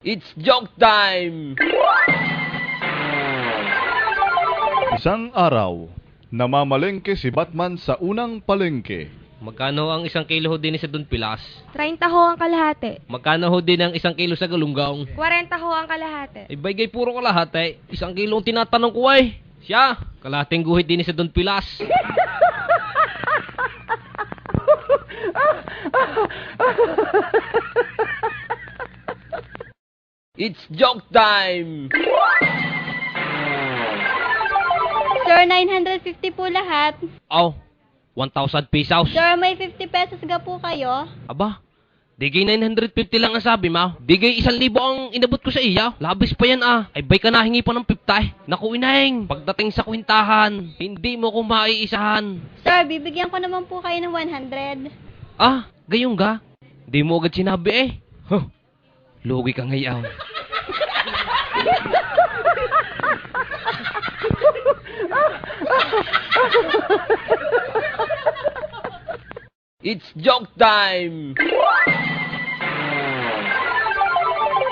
It's joke time! Isang araw, namamalengke si Batman sa unang palengke. Magkano ang isang kilo ho din sa Don Pilas? 30 ho ang kalahati. Magkano ho din ang isang kilo sa Galunggong? 40 ho ang kalahati. Ay bagay puro kalahati. Isang kilo ang tinatanong ko ay. Siya, kalahating guhit din sa Don Pilas. It's joke time! Sir, 950 po lahat. Aw, 1,000 pesos. Sir, may 50 pesos ga po kayo. Aba, digay 950 lang ang sabi mo. Digay 1,000 ang inabot ko sa iya. Labis pa yan ah. Ay bay ka na hingi pa ng 50. Naku inahing, pagdating sa kwintahan, hindi mo ko maiisahan. Sir, bibigyan ko naman po kayo ng 100. Ah, gayong ga? Di mo agad sinabi eh. Huh, lugi ka ngayon. It's joke time!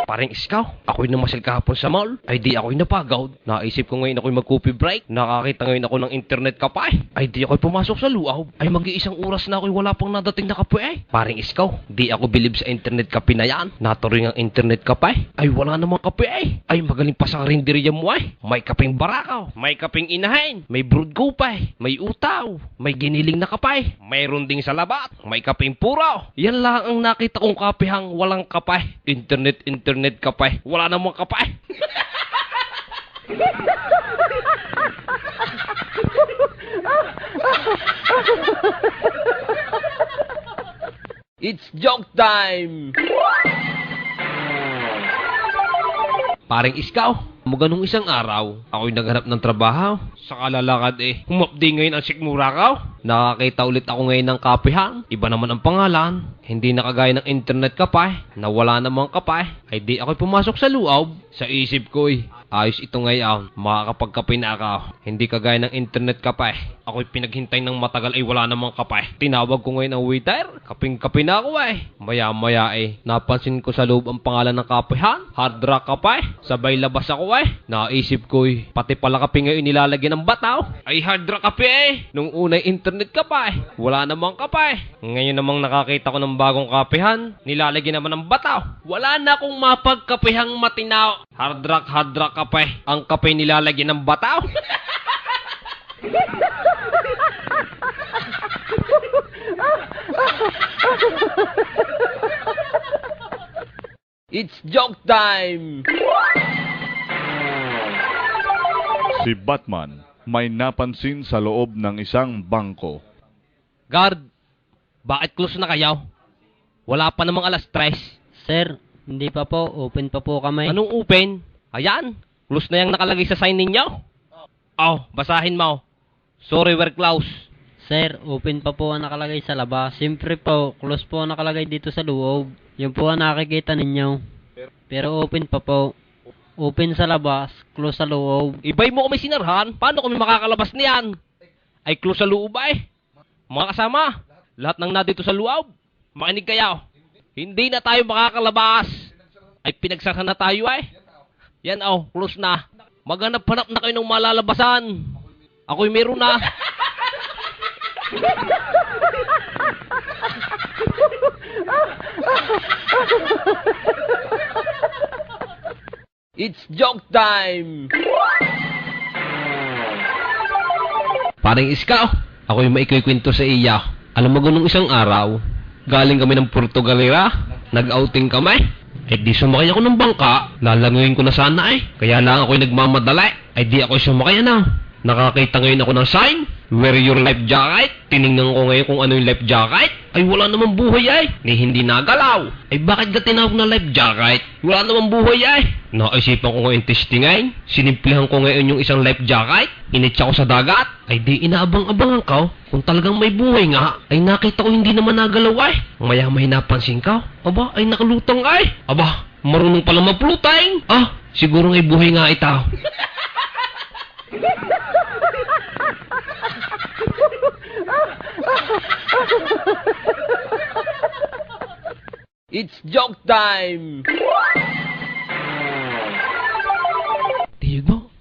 Parang iskaw, ako'y namasil kahapon sa mall. Ay di ako'y napagod. Naisip ko ngayon ako'y mag-coffee break. Nakakita ngayon ako ng internet kape. Ay di ako'y pumasok sa luaw. Ay mag-iisang oras na ako'y wala pang nadating na kape eh. Parang iskaw, di ako bilib sa internet kape na yan. Naturing ang internet kape. Ay wala namang kape eh. Ay magaling pa sa rinderya mo eh. May kapeng barakaw, may kapeng inahin, may brood kape, may utaw, may giniling na kape, mayroon ding salabat, may kapeng puro. Yan lang ang nakita kong kapehang walang kape. Internet kape. Wala namang kape. It's joke time! Paring iskaw, ganung isang araw, ako'y naghanap ng trabaho. Sa kalalakad eh, humapdi ngayon ang sikmura ko. Nakakita ulit ako ngayon ng kapehan. Iba naman ang pangalan. Hindi nakagaya ng internet kape, na wala namang kape. Ay di ako'y pumasok sa luaw. Sa isip ko eh, ayos ito ngayon, makakapagkape na ako. Hindi kagaya ng internet kape. Ako'y pinaghintay ng matagal ay wala namang kape. Tinawag ko ngayon ang waiter. Kaping-kape na ako eh. Maya-maya eh, napansin ko sa loob ang pangalan ng kapehan. Hard Rock Kape. Sabay labas ako eh. Naisip ko eh, pati pala kape ngayon nilalagyan ng bataw. Ay Hard Rock Kape eh. Nung unay internet kape, wala namang kape. Ngayon namang nakakita ko ng bagong kapehan, nilalagyan naman ng bataw. Wala na akong mapagkapehang matinaw. Hard Rock Kape. Ang kape nilalagyan ng bataw. It's joke time! Si Batman may napansin sa loob ng isang bangko. Guard, bakit close na kayo? Wala pa namang alas 3. Sir, hindi pa po. Open pa po kami. Anong open? Ayan, close na yung nakalagay sa sign ninyo. Oh, basahin mo. Sorry, we're close. Sir, open pa po ang nakalagay sa labas. Siyempre po, close po ang nakalagay dito sa loob. Yun po ang nakikita ninyo. Pero open pa po. Open sa labas, close sa loob. Ibay mo kami sinarhan, paano kami makakalabas niyan? Ay close sa loob ay. Mga kasama, lahat ng nandito sa loob, makinig kayo. Hindi na tayo makakalabas. Ay pinagsarhan na tayo ay. Yan oh, close na. Maghanap-hanap na kayo ng malalabasan. Ako'y meron na. It's joke time! Parang iskaw, ako'y maikikwento sa iya. Alam mo nung isang araw, galing kami ng Portugalera, nag-outing kami. Eh di sumakay ako ng bangka, lalanguin ko na sana eh. Kaya lang ako'y nagmamadali, ay di ako'y sumakay na. Nakakita ngayon ako ng sign, wear your life jacket. Tinignan ko ngayon kung ano yung life jacket. Ay wala namang buhay ay, ni hindi nagalaw. Ay bakit ka tinawag na life jacket? Wala namang buhay ay. Naisipan ko ngayon testingin. Sinimplihan ko ngayon yung isang life jacket. Initsa ko sa dagat. Ay di inaabang-abangan ka. Kung talagang may buhay nga, ay nakita ko hindi naman nagalaw ay. Maya-may napansin ka. Aba, ay nakalutang ay. Aba, marunong pala maplutang. Ah, siguro ngay buhay nga ito. It's joke time!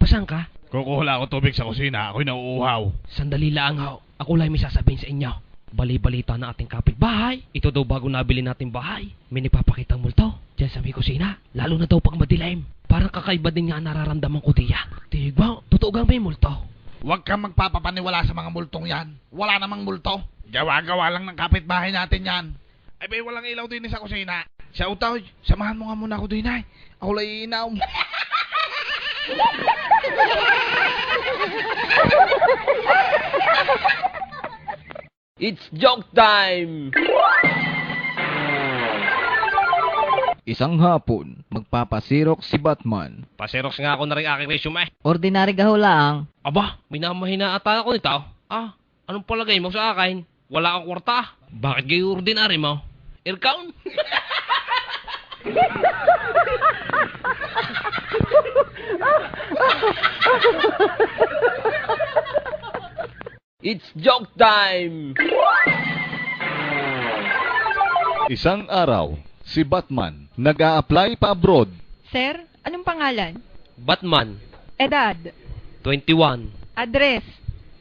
Basan ka? Kukuha ako tubig sa kusina. Ako'y nauuhaw. Sandali lang ho. Ako lang may sasabihin sa inyo. Bali-balita ng ating kapitbahay. Ito daw bago nabili natin bahay. May nagpapakitang multo. Diyan sa may kusina. Lalo na daw pag madilim. Parang kakaiba din nga ang nararamdaman ko diya. Tignan ba? Totoo gang may multo. Huwag kang magpapapaniwala sa mga multong yan. Wala namang multo. Gawa-gawa lang ng kapitbahay natin yan. Ay bay, walang ilaw din sa kusina. Siya utaw, samahan mo nga muna ako din ay. Ako lang iinaw. It's joke time! Isang hapon, magpapasirok si Batman. Pasirox nga ako na rin aking resume. Ordinary gaho lang. Aba, minamahina ata ako nito. Anong palagay mo sa akin? Wala kang kwarta. Bakit kayo ordinary mo? Aircon? It's joke time! Isang araw, si Batman nag-a-apply pa abroad. Sir, anong pangalan? Batman, Edad? 21. Address?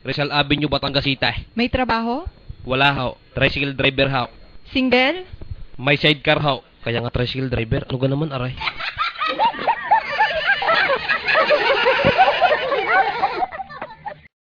Rizal Avenue, Batangas City. May trabaho? Wala ho. Tricycle driver ho. Single? May sidecar ho. Kaya nga tricycle driver. Ano ga naman aray?